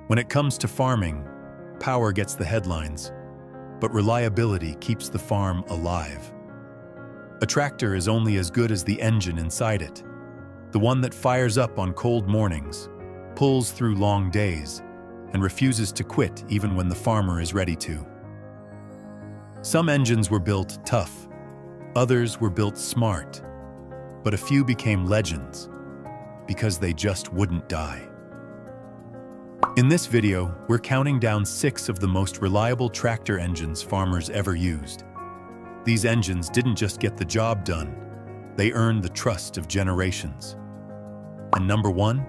When it comes to farming, power gets the headlines, but reliability keeps the farm alive. A tractor is only as good as the engine inside it, the one that fires up on cold mornings, pulls through long days, and refuses to quit even when the farmer is ready to. Some engines were built tough, others were built smart, but a few became legends because they just wouldn't die. In this video, we're counting down 6 of the most reliable tractor engines farmers ever used. These engines didn't just get the job done, they earned the trust of generations. And number 1?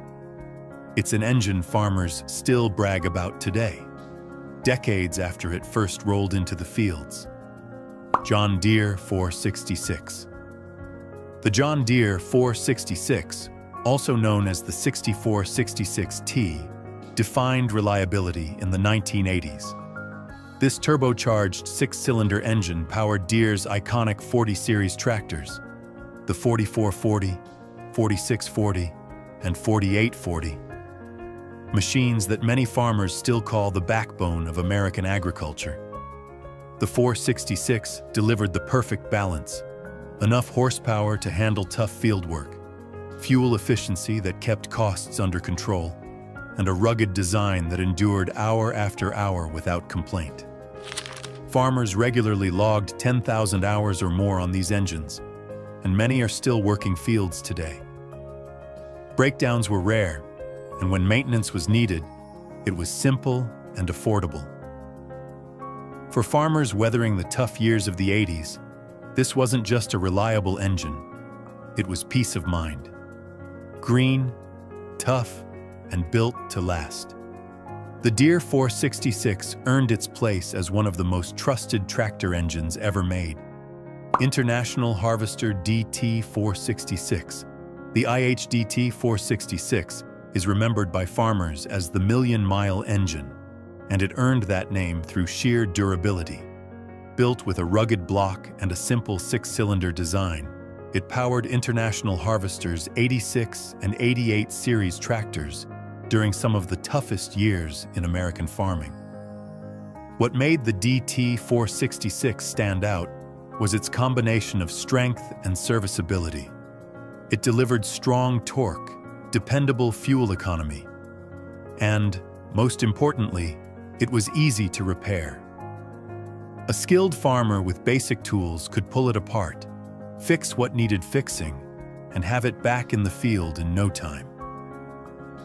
It's an engine farmers still brag about today, decades after it first rolled into the fields. John Deere 466. The John Deere 466, also known as the 6466T, defined reliability in the 1980s. This turbocharged 6-cylinder engine powered Deere's iconic 40 series tractors, the 4440, 4640, and 4840. Machines that many farmers still call the backbone of American agriculture. The 466 delivered the perfect balance, enough horsepower to handle tough field work, fuel efficiency that kept costs under control, and a rugged design that endured hour after hour without complaint. Farmers regularly logged 10,000 hours or more on these engines, and many are still working fields today. Breakdowns were rare, and when maintenance was needed, it was simple and affordable. For farmers weathering the tough years of the 80s, this wasn't just a reliable engine, it was peace of mind. Green, tough, and built to last. The Deere 466 earned its place as one of the most trusted tractor engines ever made. International Harvester DT 466. The IHDT 466 is remembered by farmers as the million-mile engine, and it earned that name through sheer durability. Built with a rugged block and a simple 6-cylinder design, it powered International Harvester's 86 and 88 series tractors during some of the toughest years in American farming. What made the DT 466 stand out was its combination of strength and serviceability. It delivered strong torque, dependable fuel economy, and, most importantly, it was easy to repair. A skilled farmer with basic tools could pull it apart, fix what needed fixing, and have it back in the field in no time.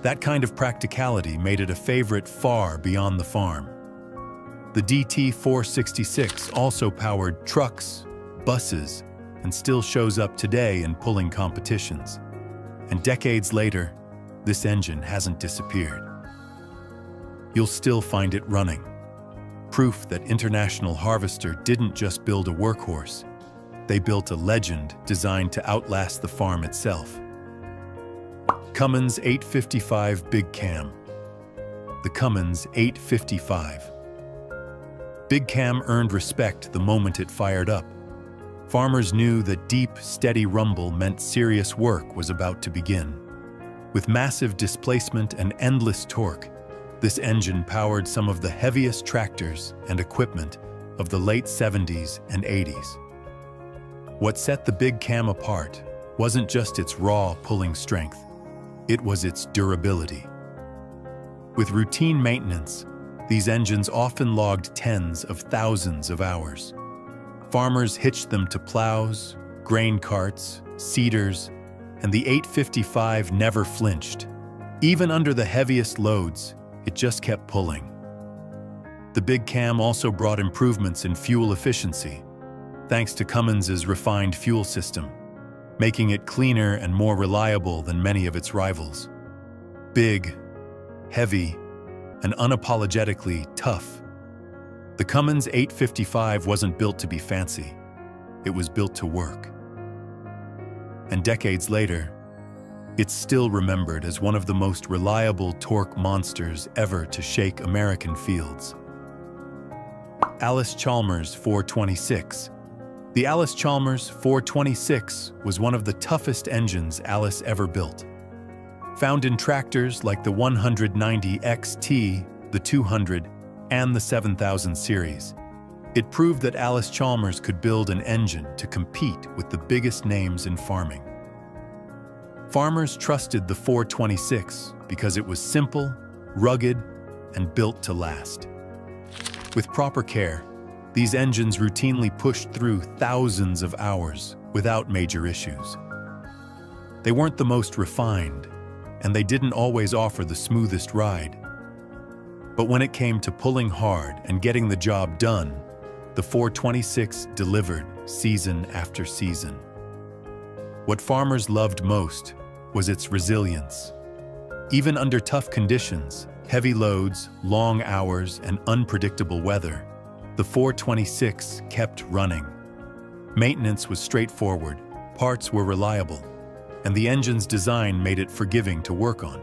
That kind of practicality made it a favorite far beyond the farm. The DT 466 also powered trucks, buses, and still shows up today in pulling competitions. And decades later, this engine hasn't disappeared. You'll still find it running. Proof that International Harvester didn't just build a workhorse, they built a legend designed to outlast the farm itself. Cummins 855 Big Cam. The Cummins 855. Big Cam earned respect the moment it fired up. Farmers knew that deep, steady rumble meant serious work was about to begin. With massive displacement and endless torque, this engine powered some of the heaviest tractors and equipment of the late 70s and 80s. What set the Big Cam apart wasn't just its raw pulling strength, it was its durability. With routine maintenance, these engines often logged tens of thousands of hours. Farmers hitched them to plows, grain carts, seeders, and the 855 never flinched. Even under the heaviest loads, it just kept pulling. The Big Cam also brought improvements in fuel efficiency, thanks to Cummins's refined fuel system, making it cleaner and more reliable than many of its rivals. Big, heavy, and unapologetically tough, the Cummins 855 wasn't built to be fancy. It was built to work. And decades later, it's still remembered as one of the most reliable torque monsters ever to shake American fields. Allis-Chalmers 426. The Allis-Chalmers 426 was one of the toughest engines Allis ever built. Found in tractors like the 190 XT, the 200, and the 7000 series, it proved that Allis-Chalmers could build an engine to compete with the biggest names in farming. Farmers trusted the 426 because it was simple, rugged, and built to last. With proper care, these engines routinely pushed through thousands of hours without major issues. They weren't the most refined, and they didn't always offer the smoothest ride. But when it came to pulling hard and getting the job done, the 426 delivered season after season. What farmers loved most was its resilience. Even under tough conditions, heavy loads, long hours, and unpredictable weather, the 426 kept running. Maintenance was straightforward, parts were reliable, and the engine's design made it forgiving to work on.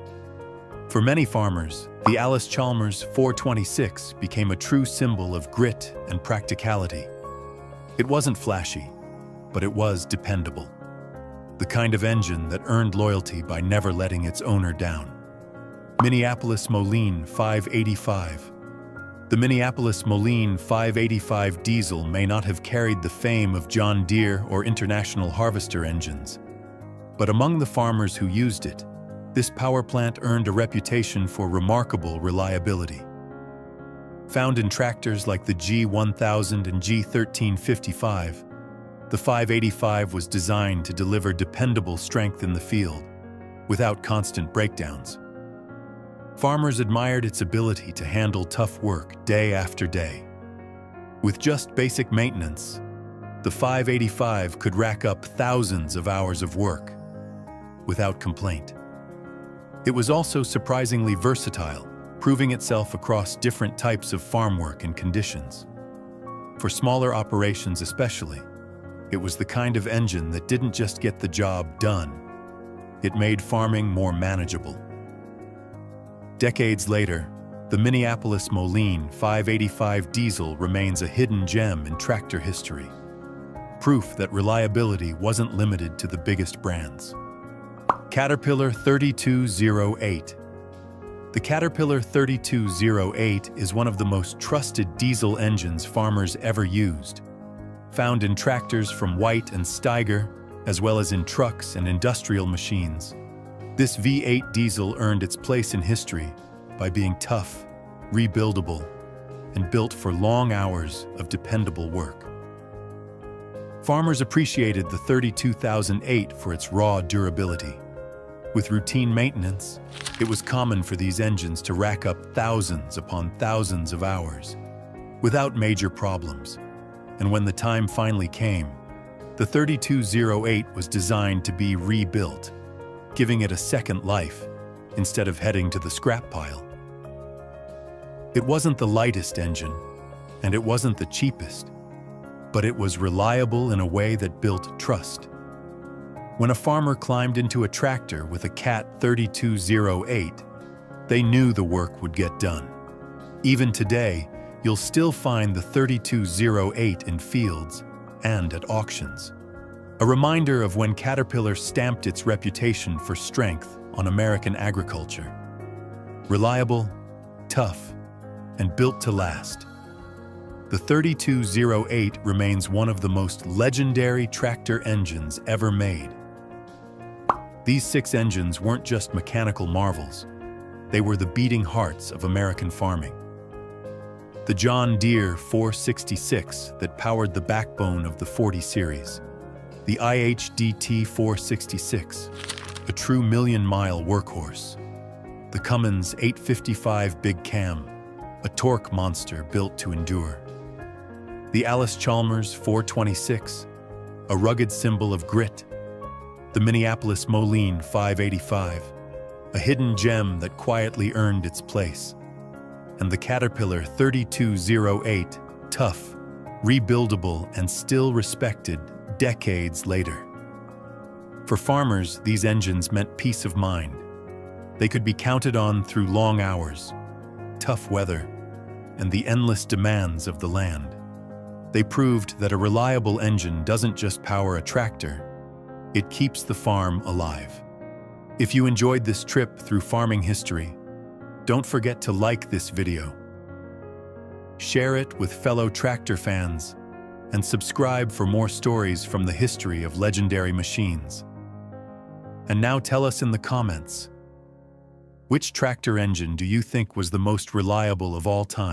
For many farmers, the Allis-Chalmers 426 became a true symbol of grit and practicality. It wasn't flashy, but it was dependable. The kind of engine that earned loyalty by never letting its owner down. Minneapolis Moline 585. The Minneapolis Moline 585 diesel may not have carried the fame of John Deere or International Harvester engines, but among the farmers who used it, this power plant earned a reputation for remarkable reliability. Found in tractors like the G1000 and G1355, the 585 was designed to deliver dependable strength in the field, without constant breakdowns. Farmers admired its ability to handle tough work day after day. With just basic maintenance, the 585 could rack up thousands of hours of work, without complaint. It was also surprisingly versatile, proving itself across different types of farm work and conditions. For smaller operations especially, it was the kind of engine that didn't just get the job done, it made farming more manageable. Decades later, the Minneapolis Moline 585 diesel remains a hidden gem in tractor history, proof that reliability wasn't limited to the biggest brands. Caterpillar 3208. The Caterpillar 3208 is one of the most trusted diesel engines farmers ever used. Found in tractors from White and Steiger, as well as in trucks and industrial machines, this V8 diesel earned its place in history by being tough, rebuildable, and built for long hours of dependable work. Farmers appreciated the 32008 for its raw durability. With routine maintenance, it was common for these engines to rack up thousands upon thousands of hours, without major problems. And when the time finally came, the 3208 was designed to be rebuilt, giving it a second life instead of heading to the scrap pile. It wasn't the lightest engine, and it wasn't the cheapest, but it was reliable in a way that built trust. When a farmer climbed into a tractor with a Cat 3208, they knew the work would get done. Even today, you'll still find the 3208 in fields and at auctions. A reminder of when Caterpillar stamped its reputation for strength on American agriculture. Reliable, tough, and built to last. The 3208 remains one of the most legendary tractor engines ever made. These 6 engines weren't just mechanical marvels. They were the beating hearts of American farming. The John Deere 466 that powered the backbone of the 40 series. The IHDT 466, a true million-mile workhorse. The Cummins 855 Big Cam, a torque monster built to endure. The Allis-Chalmers 426, a rugged symbol of grit. The Minneapolis Moline 585, a hidden gem that quietly earned its place. And the Caterpillar 3208, tough, rebuildable, and still respected decades later. For farmers, these engines meant peace of mind. They could be counted on through long hours, tough weather, and the endless demands of the land. They proved that a reliable engine doesn't just power a tractor, it keeps the farm alive. If you enjoyed this trip through farming history, don't forget to like this video, share it with fellow tractor fans, and subscribe for more stories from the history of legendary machines. And now tell us in the comments, which tractor engine do you think was the most reliable of all time?